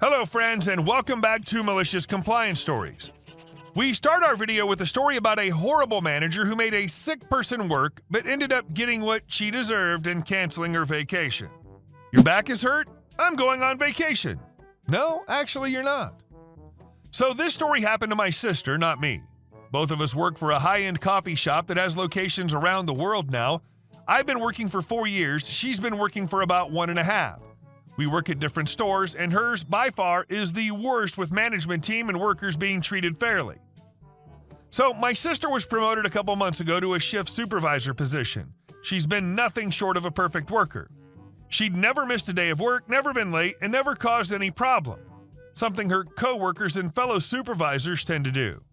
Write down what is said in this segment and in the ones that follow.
Hello friends, and welcome back to Malicious Compliance Stories. We start our video with a story about a horrible manager who made a sick person work but ended up getting what she deserved and canceling her vacation. Your back is hurt? I'm going on vacation. No, actually you're not. So this story happened to my sister, not me. Both of us work for a high-end coffee shop that has locations around the world now. I've been working for 4 years, she's been working for about 1.5. We work at different stores, and hers, by far, is the worst with management team and workers being treated fairly. So, my sister was promoted a couple months ago to a shift supervisor position. She's been nothing short of a perfect worker. She'd never missed a day of work, never been late, and never caused any problem. Something her co-workers and fellow supervisors tend to do.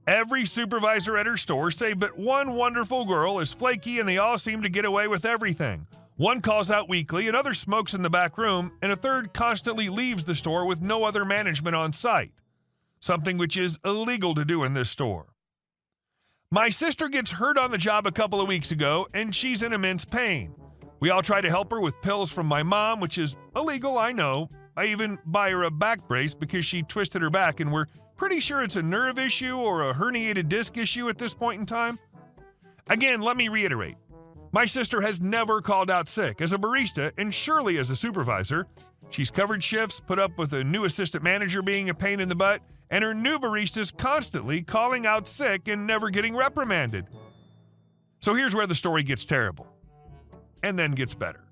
Every supervisor at her store, save but one wonderful girl, is flaky and they all seem to get away with everything. One calls out weekly, another smokes in the back room, and a third constantly leaves the store with no other management on site. Something which is illegal to do in this store. My sister gets hurt on the job a couple of weeks ago, and she's in immense pain. We all try to help her with pills from my mom, which is illegal, I know. I even buy her a back brace because she twisted her back, and we're pretty sure it's a nerve issue or a herniated disc issue at this point in time. Again, let me reiterate. My sister has never called out sick as a barista and surely as a supervisor. She's covered shifts, put up with a new assistant manager being a pain in the butt, and her new baristas constantly calling out sick and never getting reprimanded. So here's where the story gets terrible. And then gets better.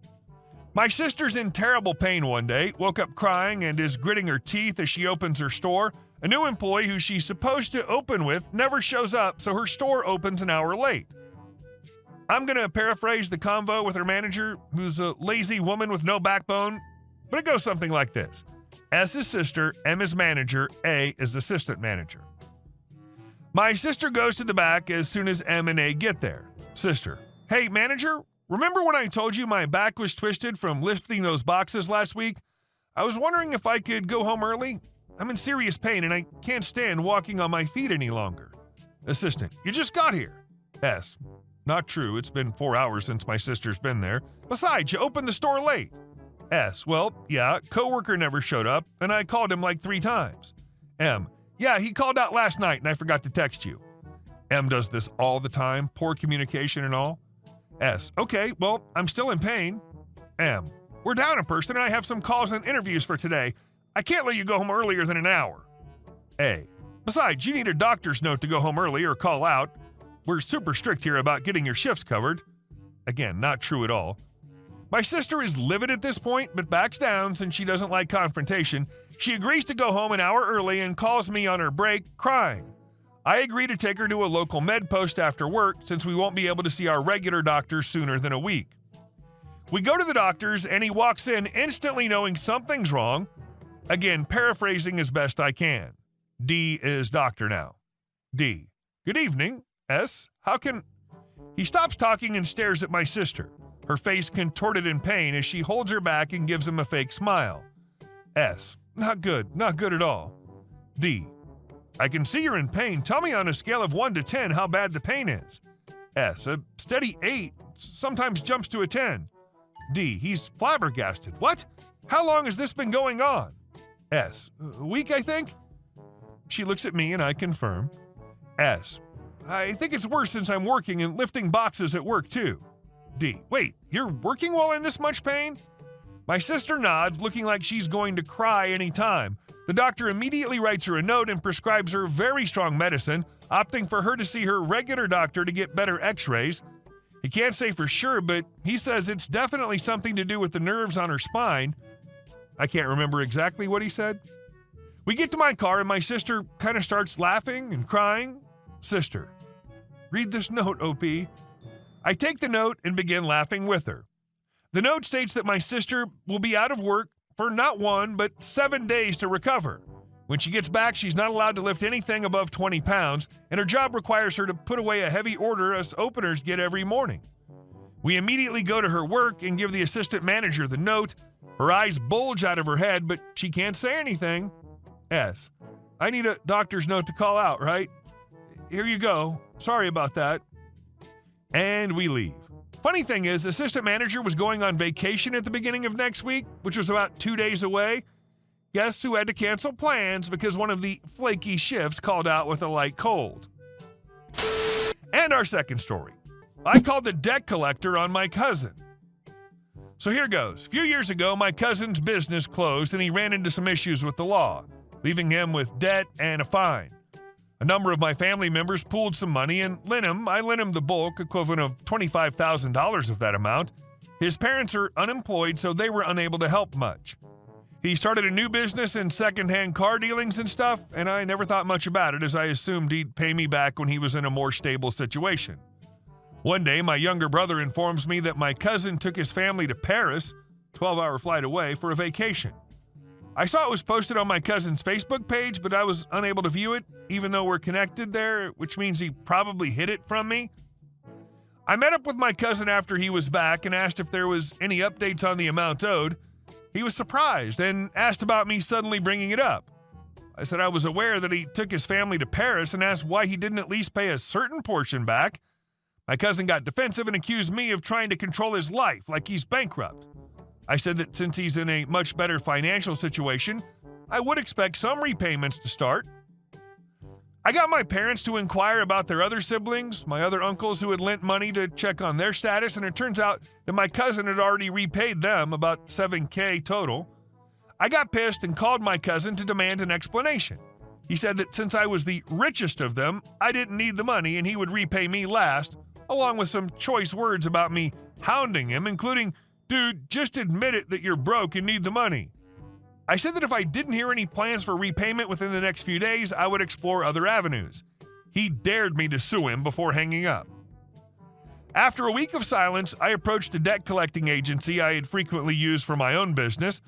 My sister's in terrible pain one day, woke up crying and is gritting her teeth as she opens her store. A new employee who she's supposed to open with never shows up, so her store opens an hour late. I'm going to paraphrase the convo with her manager, who's a lazy woman with no backbone, but it goes something like this. S is sister, M is manager, A is assistant manager. My sister goes to the back as soon as M and A get there. Sister, hey manager, remember when I told you my back was twisted from lifting those boxes last week? I was wondering if I could go home early. I'm in serious pain and I can't stand walking on my feet any longer. Assistant, you just got here. S, not true, it's been 4 hours since my sister's been there. Besides, you opened the store late. S, well, yeah, coworker never showed up, and I called him like 3 times. M, yeah, he called out last night and I forgot to text you. M does this all the time, poor communication and all. S, okay, well, I'm still in pain. M, we're down a person and I have some calls and interviews for today. I can't let you go home earlier than an hour. A, besides, you need a doctor's note to go home early or call out. We're super strict here about getting your shifts covered. Again, not true at all. My sister is livid at this point, but backs down since she doesn't like confrontation. She agrees to go home an hour early and calls me on her break, crying. I agree to take her to a local med post after work since we won't be able to see our regular doctor sooner than a week. We go to the doctor's and he walks in instantly knowing something's wrong. Again, paraphrasing as best I can. D is doctor now. D, good evening. S, how can... He stops talking and stares at my sister, her face contorted in pain as she holds her back and gives him a fake smile. S, not good at all. D, I can see you're in pain. Tell me on a scale of 1 to 10 how bad the pain is. S, a steady 8, sometimes jumps to a 10. D, he's flabbergasted. What? How long has this been going on? S, a week, I think? She looks at me and I confirm. S, I think it's worse since I'm working and lifting boxes at work too. D, wait, you're working while in this much pain? My sister nods, looking like she's going to cry any time. The doctor immediately writes her a note and prescribes her very strong medicine, opting for her to see her regular doctor to get better x-rays. He can't say for sure, but he says it's definitely something to do with the nerves on her spine. I can't remember exactly what he said. We get to my car and my sister kind of starts laughing and crying. Sister, read this note, OP. I take the note and begin laughing with her. The note states that my sister will be out of work for not 1, but 7 days to recover. When she gets back, she's not allowed to lift anything above 20 pounds, and her job requires her to put away a heavy order us openers get every morning. We immediately go to her work and give the assistant manager the note. Her eyes bulge out of her head, but she can't say anything. S, I need a doctor's note to call out, right? Here you go. Sorry about that. And we leave. Funny thing is, assistant manager was going on vacation at the beginning of next week, which was about 2 days away. Guests who had to cancel plans because one of the flaky shifts called out with a light cold. And our second story. I called the debt collector on my cousin. So here goes. A few years ago, my cousin's business closed and he ran into some issues with the law, leaving him with debt and a fine. A number of my family members pooled some money and I lent him the bulk, equivalent of $25,000 of that amount. His parents are unemployed, so they were unable to help much. He started a new business in secondhand car dealings and stuff, and I never thought much about it as I assumed he'd pay me back when he was in a more stable situation. One day, my younger brother informs me that my cousin took his family to Paris, 12-hour flight away, for a vacation. I saw it was posted on my cousin's Facebook page, but I was unable to view it, even though we're connected there, which means he probably hid it from me. I met up with my cousin after he was back and asked if there was any updates on the amount owed. He was surprised and asked about me suddenly bringing it up. I said I was aware that he took his family to Paris and asked why he didn't at least pay a certain portion back. My cousin got defensive and accused me of trying to control his life like he's bankrupt. I said that since he's in a much better financial situation, I would expect some repayments to start. I got my parents to inquire about their other siblings, my other uncles who had lent money to check on their status, and it turns out that my cousin had already repaid them about $7,000 total. I got pissed and called my cousin to demand an explanation. He said that since I was the richest of them, I didn't need the money and he would repay me last, along with some choice words about me hounding him, including, "Dude, just admit it that you're broke and need the money." I said that if I didn't hear any plans for repayment within the next few days, I would explore other avenues. He dared me to sue him before hanging up. After a week of silence, I approached a debt collecting agency I had frequently used for my own business.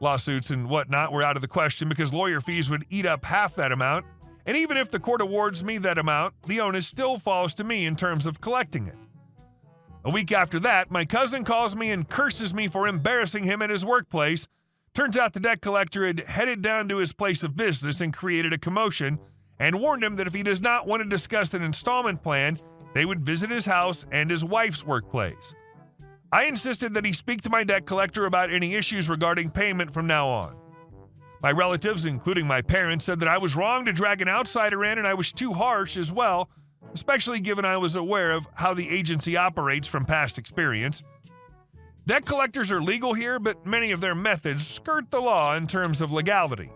Lawsuits and whatnot were out of the question because lawyer fees would eat up half that amount, and even if the court awards me that amount, the onus still falls to me in terms of collecting it. A week after that, my cousin calls me and curses me for embarrassing him at his workplace. Turns out the debt collector had headed down to his place of business and created a commotion and warned him that if he does not want to discuss an installment plan, they would visit his house and his wife's workplace. I insisted that he speak to my debt collector about any issues regarding payment from now on. My relatives, including my parents, said that I was wrong to drag an outsider in and I was too harsh as well, especially given I was aware of how the agency operates from past experience. Debt collectors are legal here, but many of their methods skirt the law in terms of legality.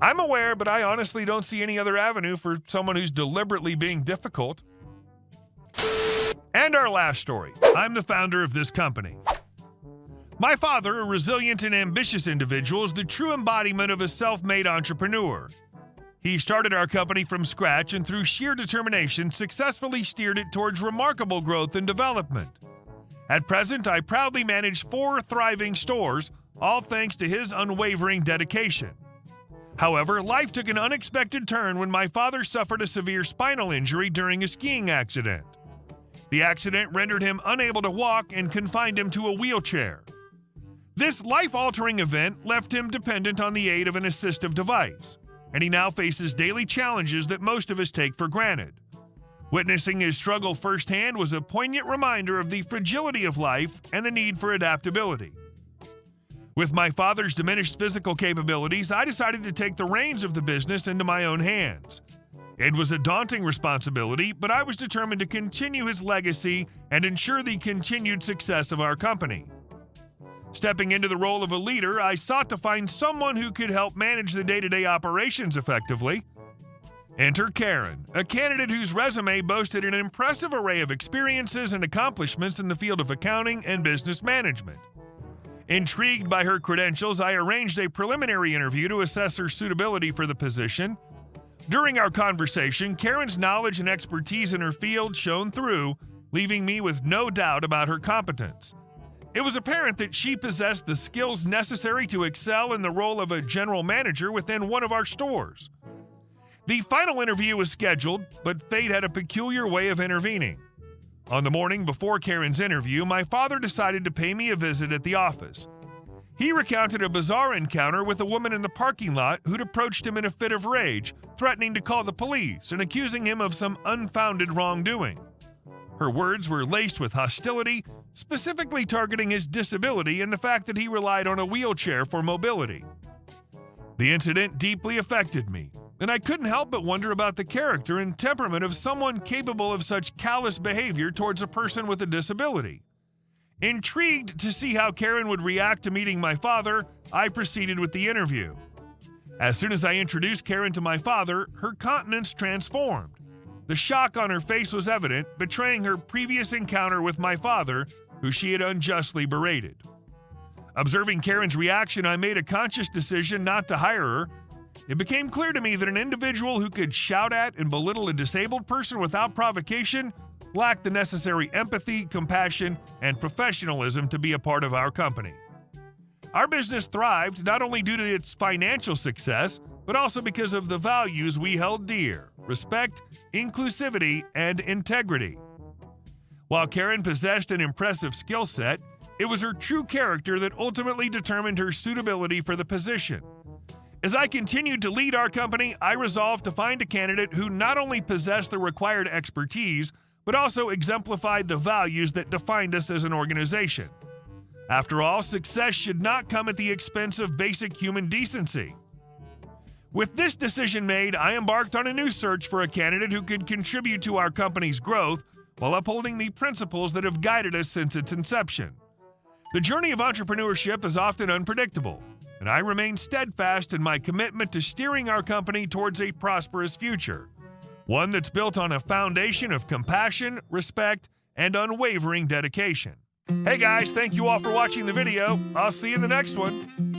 I'm aware, but I honestly don't see any other avenue for someone who's deliberately being difficult. And our last story. I'm the founder of this company. My father, a resilient and ambitious individual, is the true embodiment of a self-made entrepreneur. He started our company from scratch and through sheer determination successfully steered it towards remarkable growth and development. At present, I proudly manage 4 thriving stores, all thanks to his unwavering dedication. However, life took an unexpected turn when my father suffered a severe spinal injury during a skiing accident. The accident rendered him unable to walk and confined him to a wheelchair. This life-altering event left him dependent on the aid of an assistive device, and he now faces daily challenges that most of us take for granted. Witnessing his struggle firsthand was a poignant reminder of the fragility of life and the need for adaptability. With my father's diminished physical capabilities, I decided to take the reins of the business into my own hands. It was a daunting responsibility, but I was determined to continue his legacy and ensure the continued success of our company. Stepping into the role of a leader, I sought to find someone who could help manage the day-to-day operations effectively. Enter Karen, a candidate whose resume boasted an impressive array of experiences and accomplishments in the field of accounting and business management. Intrigued by her credentials, I arranged a preliminary interview to assess her suitability for the position. During our conversation, Karen's knowledge and expertise in her field shone through, leaving me with no doubt about her competence. It was apparent that she possessed the skills necessary to excel in the role of a general manager within one of our stores. The final interview was scheduled, but fate had a peculiar way of intervening. On the morning before Karen's interview, my father decided to pay me a visit at the office. He recounted a bizarre encounter with a woman in the parking lot who'd approached him in a fit of rage, threatening to call the police and accusing him of some unfounded wrongdoing. Her words were laced with hostility, specifically targeting his disability and the fact that he relied on a wheelchair for mobility. The incident deeply affected me, and I couldn't help but wonder about the character and temperament of someone capable of such callous behavior towards a person with a disability. Intrigued to see how Karen would react to meeting my father, I proceeded with the interview. As soon as I introduced Karen to my father, her countenance transformed. The shock on her face was evident, betraying her previous encounter with my father, who she had unjustly berated. Observing Karen's reaction, I made a conscious decision not to hire her. It became clear to me that an individual who could shout at and belittle a disabled person without provocation lacked the necessary empathy, compassion, and professionalism to be a part of our company. Our business thrived not only due to its financial success, but also because of the values we held dear: respect, inclusivity, and integrity. While Karen possessed an impressive skill set, it was her true character that ultimately determined her suitability for the position. As I continued to lead our company, I resolved to find a candidate who not only possessed the required expertise, but also exemplified the values that defined us as an organization. After all, success should not come at the expense of basic human decency. With this decision made, I embarked on a new search for a candidate who could contribute to our company's growth while upholding the principles that have guided us since its inception. The journey of entrepreneurship is often unpredictable, and I remain steadfast in my commitment to steering our company towards a prosperous future, one that's built on a foundation of compassion, respect, and unwavering dedication. Hey guys, thank you all for watching the video. I'll see you in the next one.